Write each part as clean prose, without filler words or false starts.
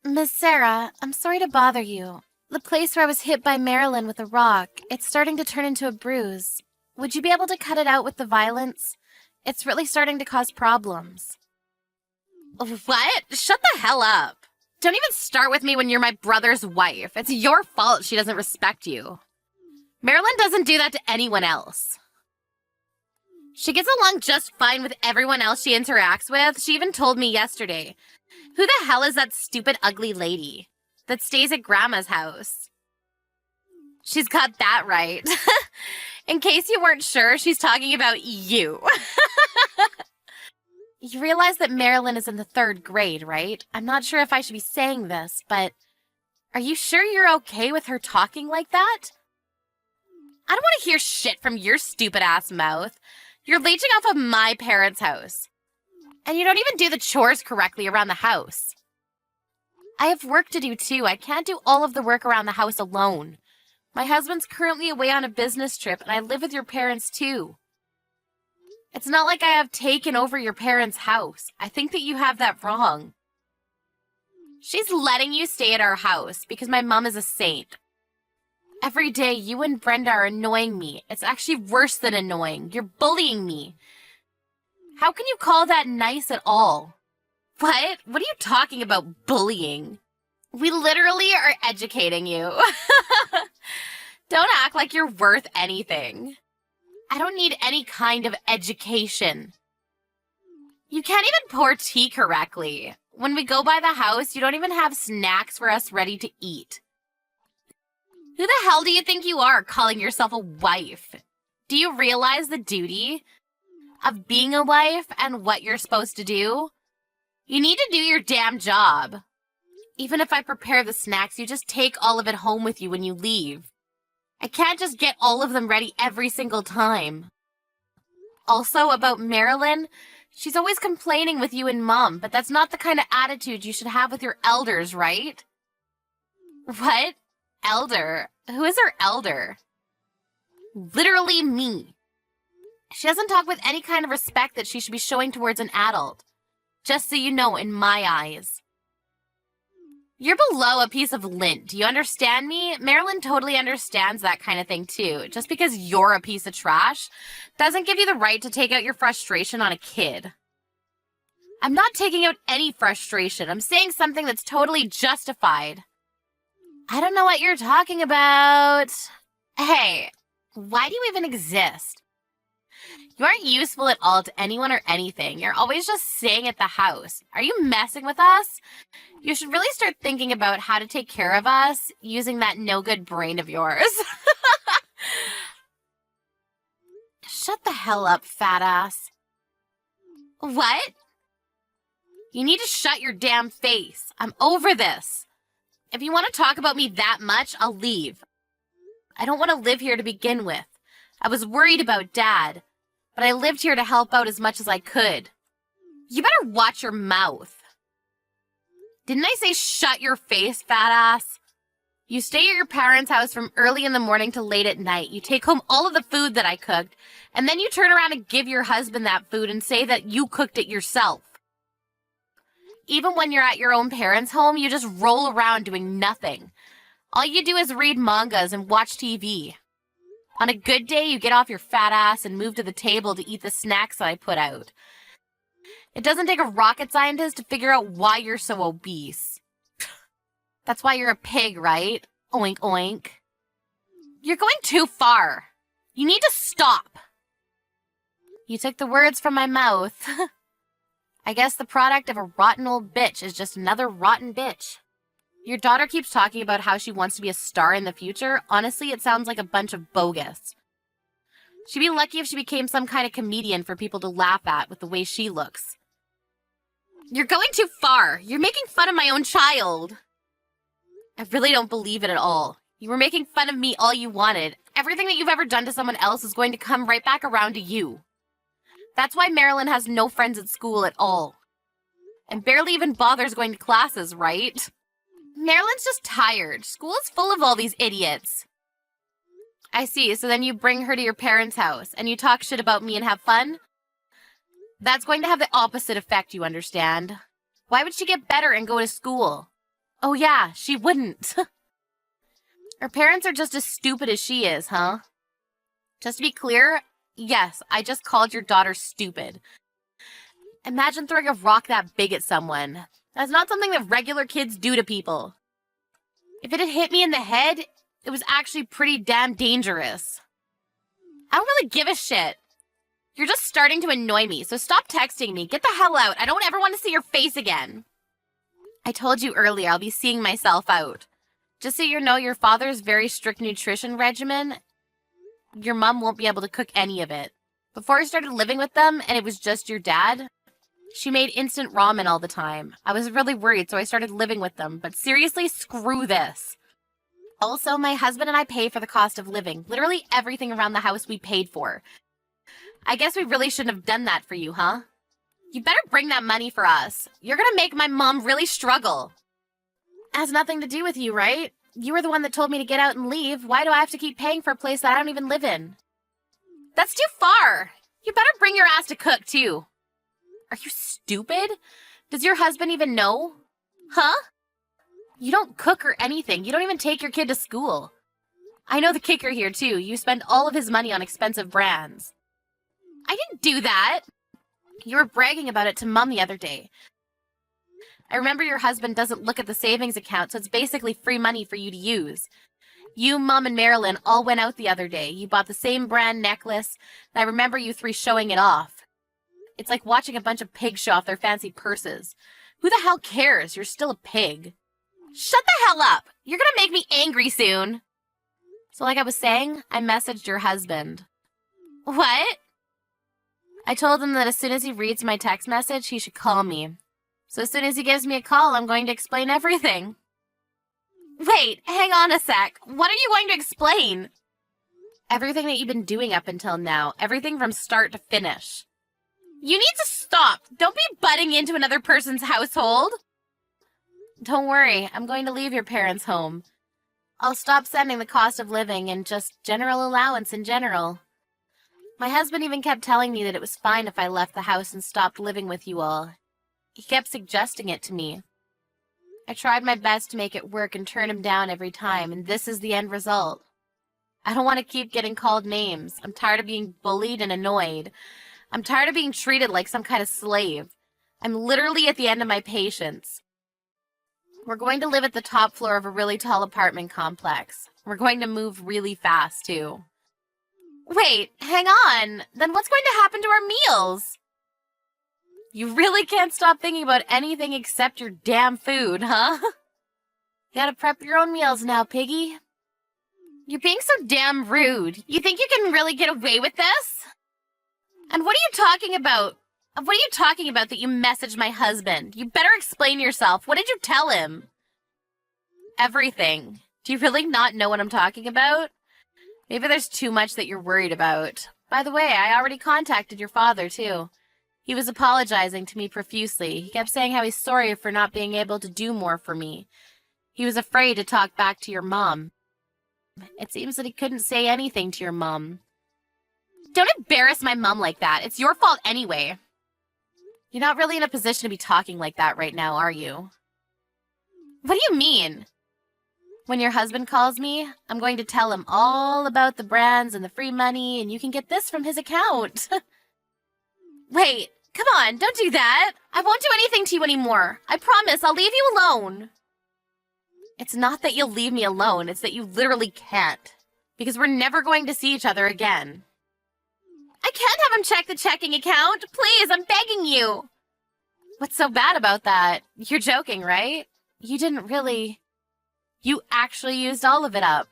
Miss Sarah, I'm sorry to bother you. The place where I was hit by Marilyn with a rock, it's starting to turn into a bruise. Would you be able to cut it out with the violence? It's really starting to cause problems. What? Shut the hell up. Don't even start with me when you're my brother's wife. It's your fault she doesn't respect you. Marilyn doesn't do that to anyone else. She gets along just fine with everyone else she interacts with. She even told me yesterday. Who the hell is that stupid, ugly lady that stays at Grandma's house? She's got that right. In case you weren't sure, she's talking about you. You realize that Marilyn is in the 3rd grade, right? I'm not sure if I should be saying this, but are you sure you're okay with her talking like that? I don't want to hear shit from your stupid-ass mouth. You're leeching off of my parents' house. And you don't even do the chores correctly around the house. I have work to do too. I can't do all of the work around the house alone. My husband's currently away on a business trip, and I live with your parents too. It's not like I have taken over your parents' house. I think that you have that wrong. She's letting you stay at our house because my mom is a saint. Every day, you and Brenda are annoying me. It's actually worse than annoying. You're bullying me. How can you call that nice at all? What? What are you talking about, bullying? We literally are educating you. Don't act like you're worth anything. I don't need any kind of education. You can't even pour tea correctly. When we go by the house, you don't even have snacks for us ready to eat. Who the hell do you think you are, calling yourself a wife? Do you realize the duty of being a wife and what you're supposed to do? You need to do your damn job. Even if I prepare the snacks, you just take all of it home with you when you leave. I can't just get all of them ready every single time. Also, about Marilyn, she's always complaining with you and Mom, but that's not the kind of attitude you should have with your elders, right? What? Elder? Who is her elder? Literally me. She doesn't talk with any kind of respect that she should be showing towards an adult. Just so you know, in my eyes. You're below a piece of lint. Do you understand me? Marilyn totally understands that kind of thing too. Just because you're a piece of trash doesn't give you the right to take out your frustration on a kid. I'm not taking out any frustration. I'm saying something that's totally justified. I don't know what you're talking about. Hey, why do you even exist? You aren't useful at all to anyone or anything. You're always just staying at the house. Are you messing with us? You should really start thinking about how to take care of us using that no-good brain of yours. Shut the hell up, fat ass. What? You need to shut your damn face. I'm over this. If you want to talk about me that much, I'll leave. I don't want to live here to begin with. I was worried about Dad, but I lived here to help out as much as I could. You better watch your mouth. Didn't I say shut your face, fat ass? You stay at your parents' house from early in the morning to late at night. You take home all of the food that I cooked, and then you turn around and give your husband that food and say that you cooked it yourself. Even when you're at your own parents' home, you just roll around doing nothing. All you do is read mangas and watch TV. On a good day, you get off your fat ass and move to the table to eat the snacks that I put out. It doesn't take a rocket scientist to figure out why you're so obese. That's why you're a pig, right? Oink, oink. You're going too far. You need to stop. You took the words from my mouth. I guess the product of a rotten old bitch is just another rotten bitch. Your daughter keeps talking about how she wants to be a star in the future. Honestly, it sounds like a bunch of bogus. She'd be lucky if she became some kind of comedian for people to laugh at with the way she looks. You're going too far. You're making fun of my own child. I really don't believe it at all. You were making fun of me all you wanted. Everything that you've ever done to someone else is going to come right back around to you. That's why Marilyn has no friends at school at all. And barely even bothers going to classes, right? Marilyn's just tired. School is full of all these idiots. I see, so then you bring her to your parents' house and you talk shit about me and have fun? That's going to have the opposite effect, you understand? Why would she get better and go to school? Oh yeah, she wouldn't. Her parents are just as stupid as she is, huh? Just to be clear, yes, I just called your daughter stupid. Imagine throwing a rock that big at someone. That's not something that regular kids do to people. If it had hit me in the head, it was actually pretty damn dangerous. I don't really give a shit. You're just starting to annoy me, so stop texting me. Get the hell out. I don't ever want to see your face again. I told you earlier I'll be seeing myself out. Just so you know, your father's very strict nutrition regimen, your mom won't be able to cook any of it. Before I started living with them and it was just your dad, she made instant ramen all the time. I was really worried, so I started living with them. But seriously, screw this. Also, my husband and I pay for the cost of living. Literally everything around the house we paid for. I guess we really shouldn't have done that for you, huh? You better bring that money for us. You're gonna make my mom really struggle. It has nothing to do with you, right? You were the one that told me to get out and leave. Why do I have to keep paying for a place that I don't even live in? That's too far. You better bring your ass to cook, too. Are you stupid? Does your husband even know? Huh? You don't cook or anything. You don't even take your kid to school. I know the kicker here, too. You spend all of his money on expensive brands. I didn't do that. You were bragging about it to Mom the other day. I remember your husband doesn't look at the savings account, so it's basically free money for you to use. You, Mom, and Marilyn all went out the other day. You bought the same brand necklace, and I remember you three showing it off. It's like watching a bunch of pigs show off their fancy purses. Who the hell cares? You're still a pig. Shut the hell up! You're gonna make me angry soon. So like I was saying, I messaged your husband. What? I told him that as soon as he reads my text message, he should call me. So as soon as he gives me a call, I'm going to explain everything. Wait, hang on a sec. What are you going to explain? Everything that you've been doing up until now. Everything from start to finish. You need to stop. Don't be butting into another person's household. Don't worry, I'm going to leave your parents' home. I'll stop sending the cost of living and just general allowance in general. My husband even kept telling me that it was fine if I left the house and stopped living with you all. He kept suggesting it to me. I tried my best to make it work and turn him down every time, and this is the end result. I don't want to keep getting called names. I'm tired of being bullied and annoyed. I'm tired of being treated like some kind of slave. I'm literally at the end of my patience. We're going to live at the top floor of a really tall apartment complex. We're going to move really fast, too. Wait, hang on. Then what's going to happen to our meals? You really can't stop thinking about anything except your damn food, huh? You gotta prep your own meals now, piggy. You're being so damn rude. You think you can really get away with this? And what are you talking about? What are you talking about that you messaged my husband? You better explain yourself. What did you tell him? Everything. Do you really not know what I'm talking about? Maybe there's too much that you're worried about. By the way, I already contacted your father, too. He was apologizing to me profusely. He kept saying how he's sorry for not being able to do more for me. He was afraid to talk back to your mom. It seems that he couldn't say anything to your mom. Don't embarrass my mom like that. It's your fault anyway. You're not really in a position to be talking like that right now, are you? What do you mean? When your husband calls me, I'm going to tell him all about the brands and the free money, and you can get this from his account. Wait, come on, don't do that. I won't do anything to you anymore. I promise, I'll leave you alone. It's not that you'll leave me alone, it's that you literally can't. Because we're never going to see each other again. I can't have him check the checking account. Please, I'm begging you. What's so bad about that? You're joking, right? You didn't really... You actually used all of it up.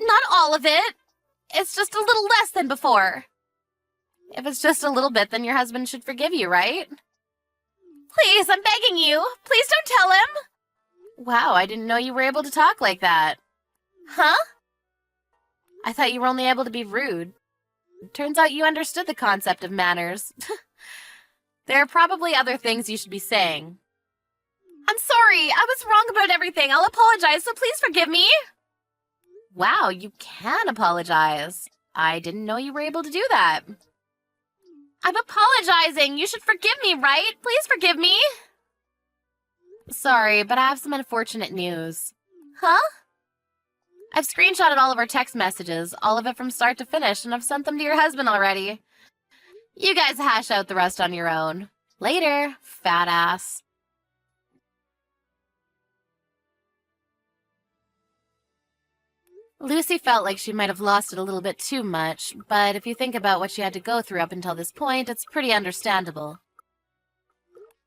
Not all of it. It's just a little less than before. If it's just a little bit, then your husband should forgive you, right? Please, I'm begging you. Please don't tell him. Wow, I didn't know you were able to talk like that. Huh? I thought you were only able to be rude. Turns out you understood the concept of manners. There are probably other things you should be saying. I'm sorry. I was wrong about everything. I'll apologize, so please forgive me. Wow, you can apologize. I didn't know you were able to do that. I'm apologizing. You should forgive me, right? Please forgive me. Sorry, but I have some unfortunate news. Huh? I've screenshotted all of our text messages, all of it from start to finish, and I've sent them to your husband already. You guys hash out the rest on your own. Later, fat ass. Lucy felt like she might have lost it a little bit too much, but if you think about what she had to go through up until this point, it's pretty understandable.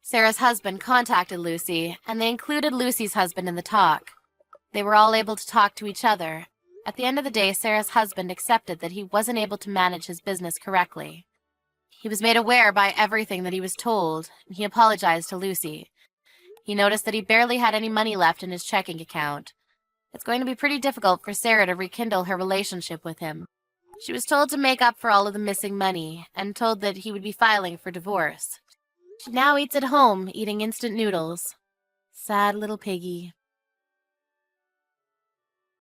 Sarah's husband contacted Lucy, and they included Lucy's husband in the talk. They were all able to talk to each other. At the end of the day, Sarah's husband accepted that he wasn't able to manage his business correctly. He was made aware by everything that he was told, and he apologized to Lucy. He noticed that he barely had any money left in his checking account. It's going to be pretty difficult for Sarah to rekindle her relationship with him. She was told to make up for all of the missing money, and told that he would be filing for divorce. She now eats at home, eating instant noodles. Sad little piggy.